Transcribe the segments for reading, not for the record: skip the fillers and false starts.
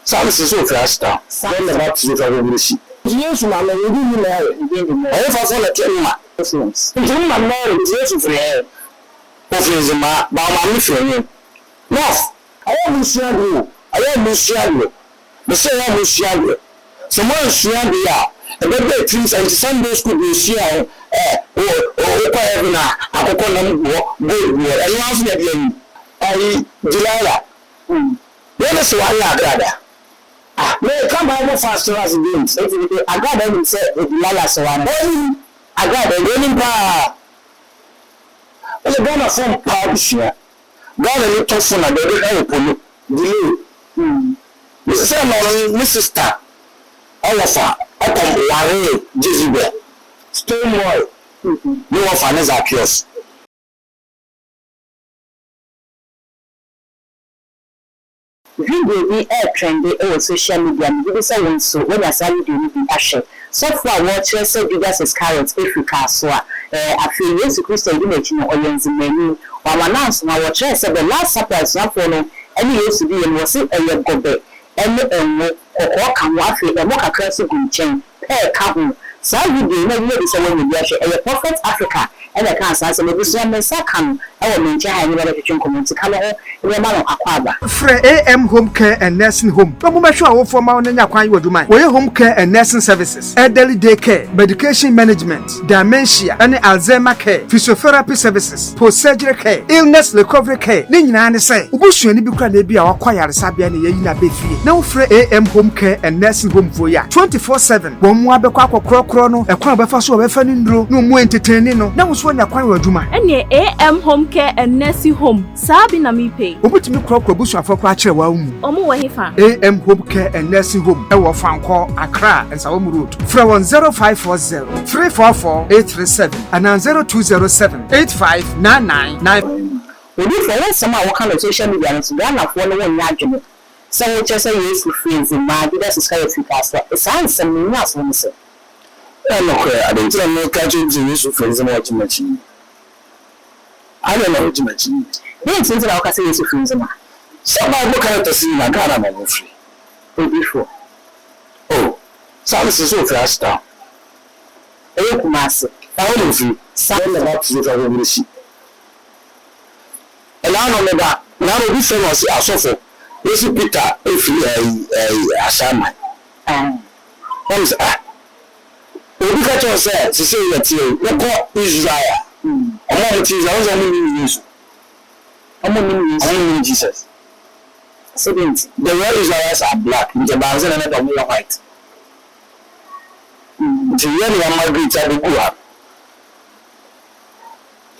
Services so fast down. Then the box is over the sheep. Yes, Mamma, you didn't marry. I have a tell Muslims. If you are married, yes, for her. Of the ma, Mamma, for you. No, I am Luciano. I am Luciano. The same Luciano. Someone Luciano. And then the trees and Sunday school will share. Whatever now, I call them go. I love them. I July. When is one Agradaa? May come by faster as it means. Agradaa will say, Lala Sawan. Agradaa, winning power. Well, the gun of some power share. God a little son of the open. Delay. Mrs. Samuel, Mrs. Star. All of her. Upon Larry, Jezebel. Stonewall. No finance appears. Video be air trendy over social media. You say so when I say you do be share. Software watch so biggest is carrots Africa so I feel yes Christ image no oyens menu. While announce now watch say the last surprise na for no any used to be and was it a gobe. And or can wa fe e mo kakra so gu nchen. Ka ho. So video na you be say when you share a Prophet Africa. And I can't say maybe so many second. I will maintain high level of community color. We are man akwaba. Free AM Home Care and Nursing Home. No more sure for my own yakwan you do mine. We home care and nursing services, elderly day care, medication management, dementia, and Alzheimer care, physiotherapy services, post-surgery care, illness recovery care. Ni nyina ne say. Ubusu ani bi kra na bi a wakwaya resabia ne yayi na befie. Na free AM Home Care and Nursing Home for ya 24/7. Wo mu abekwa akokro no, ekwan befa so befa ni ndro, no mu entertain no. Na wo nya kwan waduma ene AM Home Care and Nursing Home sabi na mi pay obutimi krokro busu afokwa akere wa umu omo wo hefa AM Home Care and Nursing Home e wo Fanko Accra and Sawom Road from 0540 344 837 and 0207 8599 obi for when some our kind of social media so Ghana for no one adwene so we just say yes friends in my this is kind of fast it sounds some nice one say no, I didn't tell me catching the use of friends and watching machine. I don't know what to machine. Then since I can say yes, friends. Somebody look at the scene like I'm free. Before. Oh, services so fast down. Master. I only free. Some of us live over the sheep. And I know that now we famous as so. This is Peter if you a shaman. Obi ka cho say to say that you go Israel. All the things I only Jesus. So the real Israelites are black, the Banzan and the white. The real Margaret are the Gua.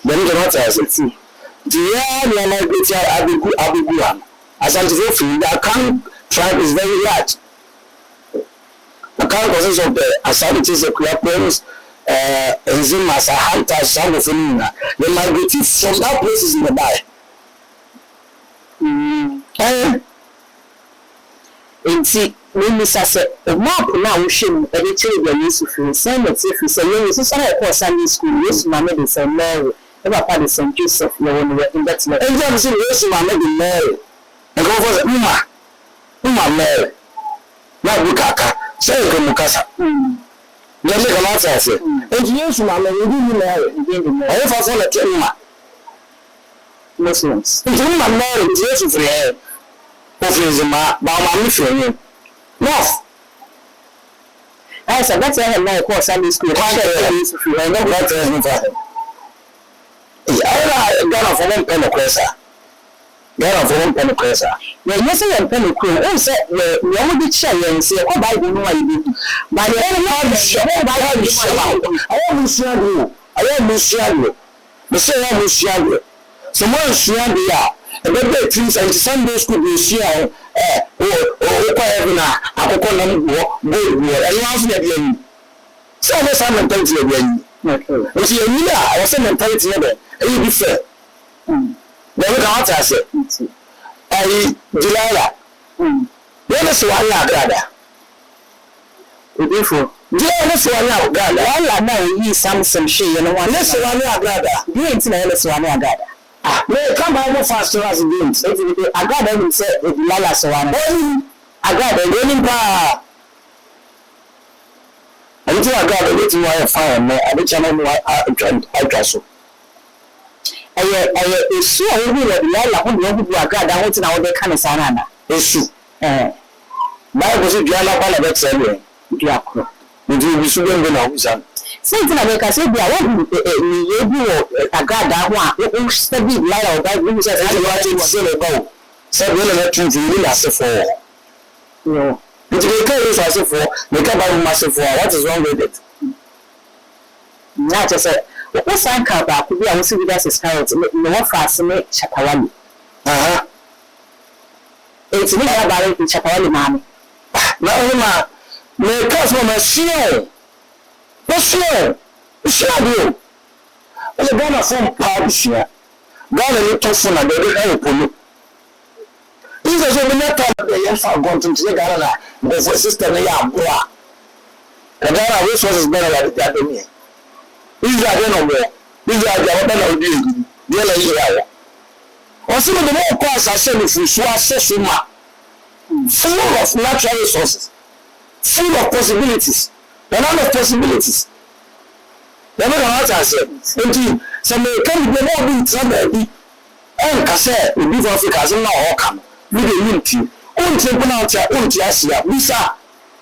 Then the water as it. The real Margaret are the Gua. As I'm saying, the Akan tribe is very large. The current consensus of the Asaditis, the Creators, enzymes, a hunter, some of them, the migrate from that places in the bay. And see, when Miss said, the map now shame, and the children used to feel same as if you say, you see, I call Sunday school, yes, my medicine, Mary, ever part of St. Joseph, you want to in that. And then, yes, my medicine, Mary, and go for the Uma Mary. Now, Bukaka. Say Mukasa. Let me come out and say, engineers, Mamma, you didn't marry. I have also let you Muslims. If you are married, yes, for her. Of my mammy for you. No. I said, that's a nice course Sunday school. I know what is I got a phone pen of Cressa. Got a phone pen of Cressa. When you say a pen of crew, I said, we only be shy and say, oh, I don't know what you do. By the end of the show, I always share you. I always share you. The same I will share you. Someone share the and then the trees and Sunday school will share. Whatever now, I call them go, and last year. So I was a mentality again. You see, I was a mentality again. And you be fair. Then we got out, I said, I July. When is one Agradaa? Before. Let's one Agradaa. All I know is some shade and one less one Agradaa. You ain't seen less one Agradaa. May come by no faster as it means. Agradaa will say, Lala Sawan. Agradaa Agradaa pa. Until Agradaa wait till I find me, I be channel no I so. Esu a wo bi la la ho de wo bi Agradaa ho tina wo de ka ne sana na. Esu. Bible say dua la na be tell you. Dua kro. Ndi bi su dem na ho Since na be ka say bia wo ni ye bi wo Agradaa ho a wo study la o da bi say say le go. Say we le tun ni la se for. No. But they can't use as for make up massive for what is wrong with it? Not just what sign car back could be a see with us is carrot no fast make chapawali. It's me about it in chapawali, mammy. Now, may come from a snow. What's snow? You. Well, the Ghana from Paris here. Ghana little son of the airport. This is a minute of the years I've gone to the Ghana. There's a sister in the the Ghana resources better than the other. These are no more. These are the other of the other. Or some of the more costs are selling for Swasima, full of natural resources, full of possibilities, a lot of possibilities. The other answer said, indeed, some may come with more being somebody. And Cassette, in South Africa, as in now, come. We the unity. Until pronounce your unity as ya, Lisa.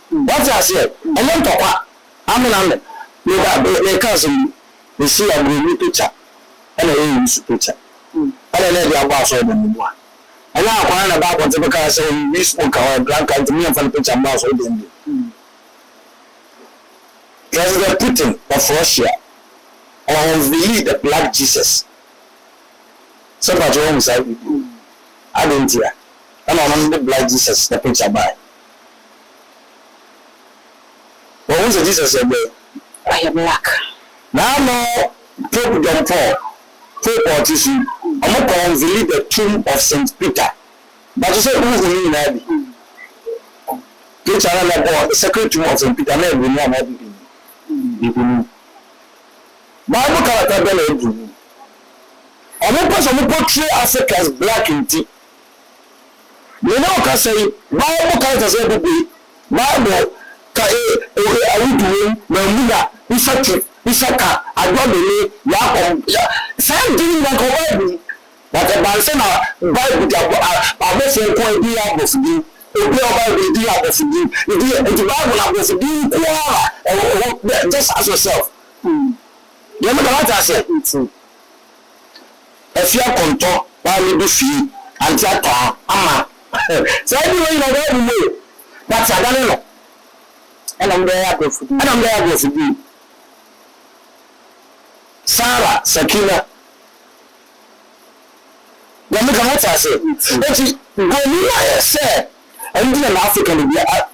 What I said, and then talk what? I'm an they cousin, they see a good picture, and a use picture. And then they are boss over the one. And now I'm about what the car saying, we spoke our grandchild to me and for the picture mouse over them. President Putin of Russia unveiled the Black Jesus. Somebody wrong side with you. I didn't hear. And on the Black Jesus, the picture by. What was the Jesus said? I am black. Now, no, Pope John Paul, Pope Autism, I'm not going to unveil the tomb of St. Peter. But you said, who's the meaning of it? Preach another God, the sacred tomb of St. Peter, never will know everything. Bible character bell everything. I'm not going to portray Africa as black in tea. You know, can say Bible characters every day. Bible, are we doing? Mamma, Isaka, I got the name, Yakom, Sam doing like a wedding. But the Bansana Bible, I was a point be out of you. The Bible of you. The Bible of you. Just ask yourself. You know what I said? If you are content, why will you feel? And that, Ama. So anyway, you know where we go. That's a Daniel. And I'm there for you. Sarah, Sakina. Then look at what I said. When you say, and in Africa,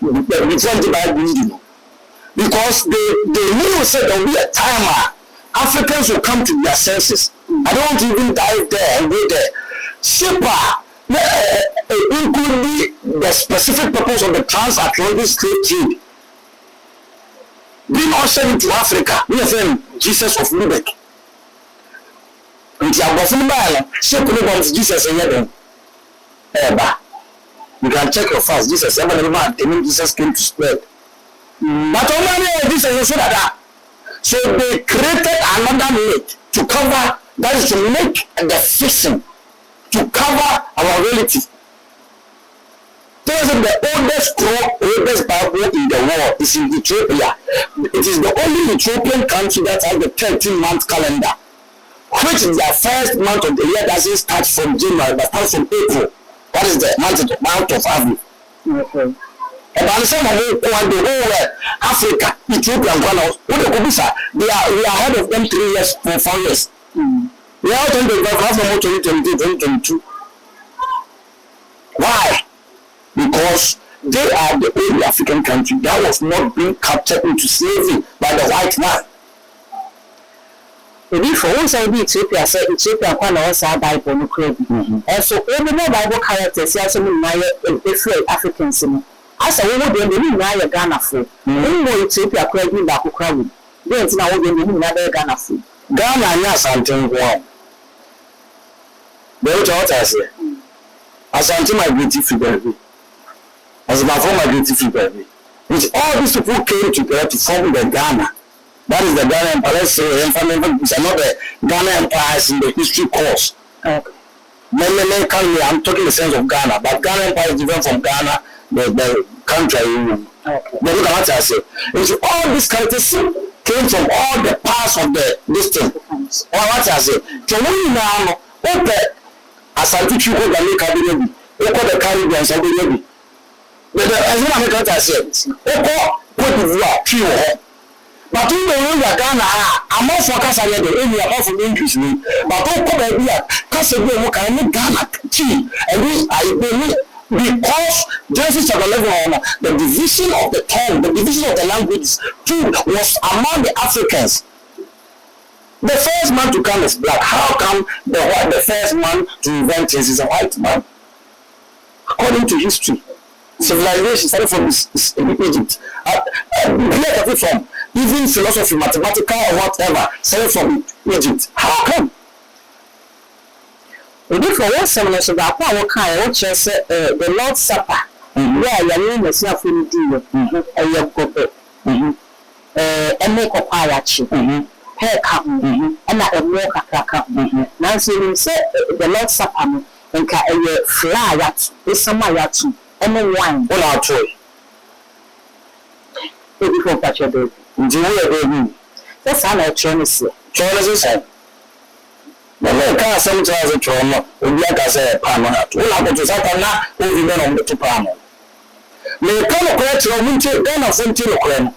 we try to buy building. Because they knew said there will be a time Africans will come to their senses. I don't want to even dive there and go there. Super. Including the specific purpose of the transatlantic slave trade being ushered into Africa. We are saying Jesus of Lubeck. And you have Jesus in heaven. You can check your fast. Jesus ever Jesus came to spread. But only Jesus is that. So they created another myth to cover, that is to make the fixing, to cover our reality. The oldest Bible in the world is in Ethiopia. It is the only Ethiopian country that has the 13-month calendar, which is the first month of the year doesn't start from January, but starts from April. That is the month of April. About the same the whole Africa, Ethiopia, and Ghana, they are ahead of them 3 years, 4 years. We are out on the ground from 2022. Why? Because they are the only African country that was not being captured into slavery by the white man. Maybe for once I be Ethiopia, say Ethiopia can also Bible no credit. And so every Bible characters here so many Africans. As a woman, they didn't know Ghana food. No more Ethiopia credit back to crowd. Then now we didn't know Ghana food. Ghana has something wrong. But what I say? As I'm my beauty figure. as my former migratory people. Which all these people came together to form the Ghana. That is the Ghana Empire. Let's say these are not the Ghana empires in the history course. I'm talking in the sense of Ghana, but Ghana Empire is different from Ghana, the country. Okay. But look at what I say. All these characters came from all the parts of the distance. Or what I say. So when you now open Asante Chuko Ghanaian, open the Caribbean Saudi. But as one of the said, open Cote d'Ivoire, pure. But you know Ghana, I'm not for Cassia, the area of English, but open Cassia, can Ghana tea, and because Genesis chapter 11, the division of the tongue, the division of the languages, too, was among the Africans. The first man to come is black. How come the first man to invent things is a white man? According to history, civilization started from Egypt. From even philosophy, mathematical or whatever, started from Egypt. How come? We do for one seminar so that what kind of church the Lord's Supper. Where your name is not fully deal and your couple. And make a parachi. Hair come and not a walk a cracker. Nancy will say the Lord's Supper and a fly at is some yatu and a wine. What our toy? Maybe for catch your baby. Do you that's how I train is here. Charles said. The car sometimes a trauma, and like I said, Panama, all I want to Satana, who remain on the Tupano. May come a correct winter, then of some telegram.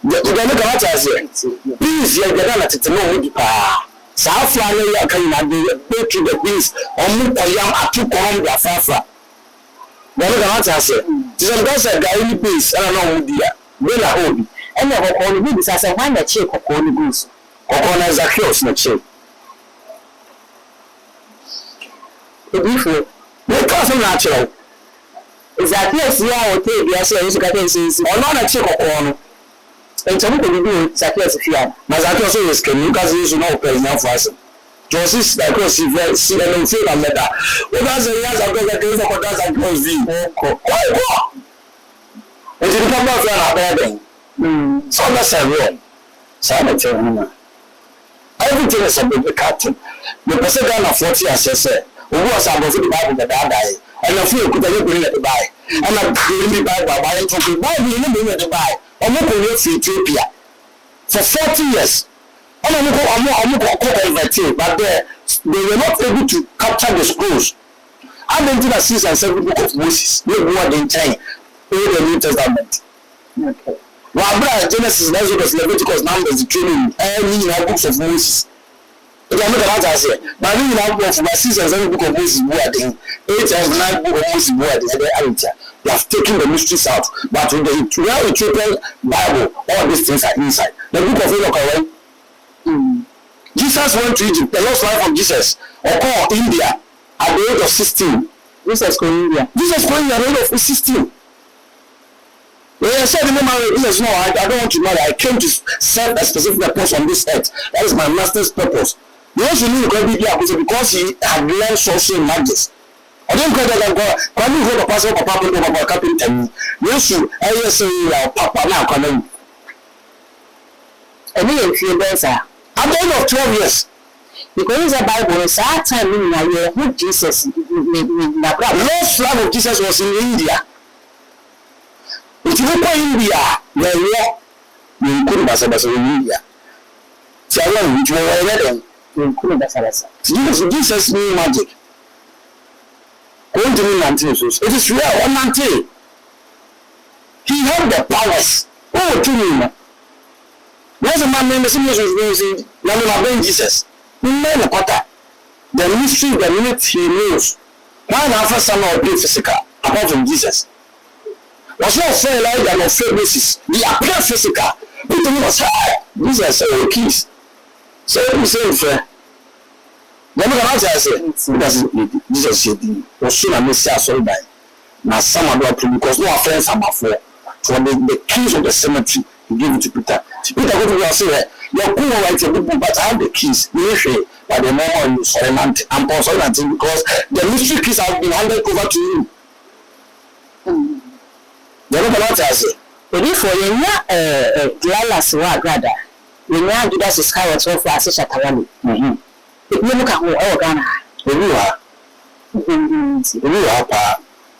The Democrat has it. Please, you get on to know the power. South Florida can be to the beast, or move a young at 2 column their fafa. The Democrat has it. Just a guy in peace, and I know, dear. Well, I hold. And never call me as I find a check of all the goose. Or on as a close, not check. The cousin natural is that yes, you are okay. Yes, you got this or not a check of corner. And some people do Zacchaeus if you are. Zacchaeus is can you guys use no president for us. Joseph, like us, see and feel a letter. What does the years ago that goes for that and goes view? Oh, and you become not a bad so that's a real. Sanitary. Everything is a big captain. The president of 40 years said. Who was about to buy the die, and a few could have been at the buy, and I'm clearly by buying to buy the buy, or look at Ethiopia for 40 years. And I'm not but they were not able to capture the schools. I don't think I see and 7 book of Moses, no more than 10 in the New Testament. Okay. Well, Genesis, Exodus, Leviticus, Numbers, the training, all books of Moses. I'm not about to say, but we have one for my 6 and 7 book of Moses wording, 8 and 9 book of Moses wording, they have taken the mysteries out, but with the Ethiopian Bible, all these things are inside. The book of Enoch, Jesus went to Egypt, the lost life of Jesus, occurred India at the age of 16. Jesus going India. Jesus going at the age of 16. When I said, Jesus, no, I don't want to marry. I came to serve a specific purpose on this earth. That is my master's purpose. You also need to go because he had learned social magic. I don't call that God. When you go to pastor, papa, carpenter, yes, you, I say, papa, now come in. And then if you better, at the end of 12 years, because the Bible is our time in a year, who Jesus, the lost love of Jesus was in India. If you go to India, you couldn't pass in India. So I want you to Jesus knew magic. Going to me it is real or not. He had the powers. Oh, to me. There's a man named Jesus. The mystery, the minute he knows. Why not first some of being physical apart from Jesus? Was not fair like that on fair basis. They appear physical. People must Jesus say keys. So we say fair. Never can answer Jesus said was soon a messiah so by. Now some are not because no offense I'm for the keys of the cemetery he gave it to Peter. Peter go to say your cool right a book but I have the keys. But the more you surrender and because the mystery keys have been handed over to you. what I say. Odi for yenya Glalas wa Agradaa. Yenya Judas Iscariot for Asisha Tawani. Ebi mu ka ho e Ghana. Ebi wa pa.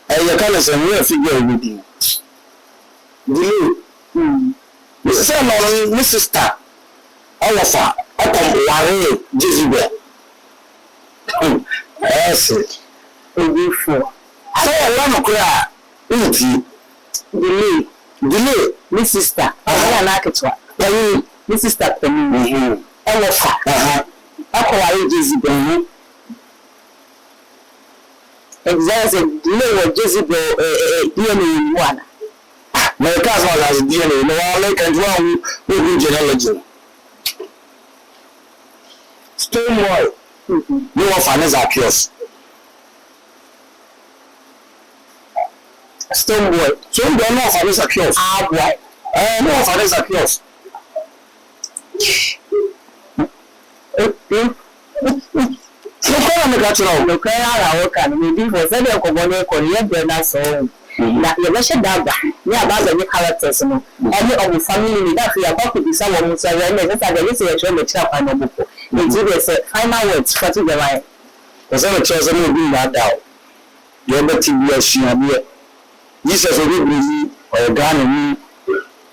You can't say we figure everything. This is my sister. All of her. I come Larry Jezebel. Yes. Ebi for. So I want to cry. Delay. My sister. I like it. My sister. All of her. I call Larry Jezebel. Exactly. Delay with Jezebel. DNA one. My cousin has DNA. No one like and wrong with genealogy. Stonewall. No one finance appeals. Stonewall. So you don't know finance appeals. Boy. No one finance appeals. So call me natural. No cry out can maybe for say dem ko bole ko ye be na so. Na ye be she daba. Me aba be characters no. Any of the family ni that ya ba ko bisa wo mu say we na say dey say e show me try kwa no buko. E ji be say final words for to the right. Because I chose no be that down. You be TV asua be. Jesus will be or Ghana ni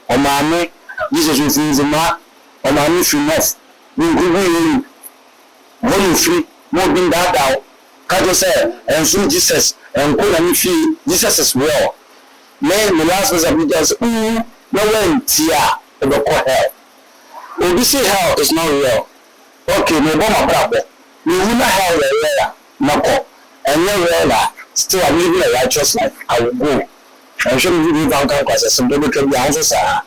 o maame Jesus will see zema o maame finesse. We go we free more being that down. Kajo say and so Jesus and call me feel Jesus is well. Man, the last was a bit just no one tia the call hell. Obi say hell is not real. Okay, me bomb brabo. We will not hell there. No, and no still I'm living a righteous life. I will go. I should be down because some people can be answers sir.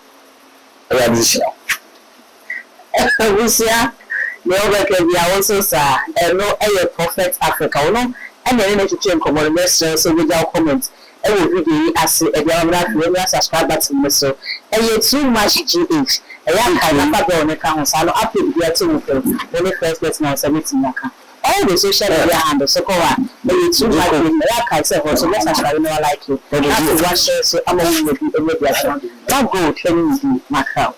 Me over can be also sir and no a prophet Africa no and then to change common message so without comment and will be as a government subscribe button so and you too much GH a young kind of on the account so up to the two only first person on submitting account all the social media handles so go on but you too much like I said so let's subscribe no like you that's one share so I'm going to be a media don't go telling you my crowd.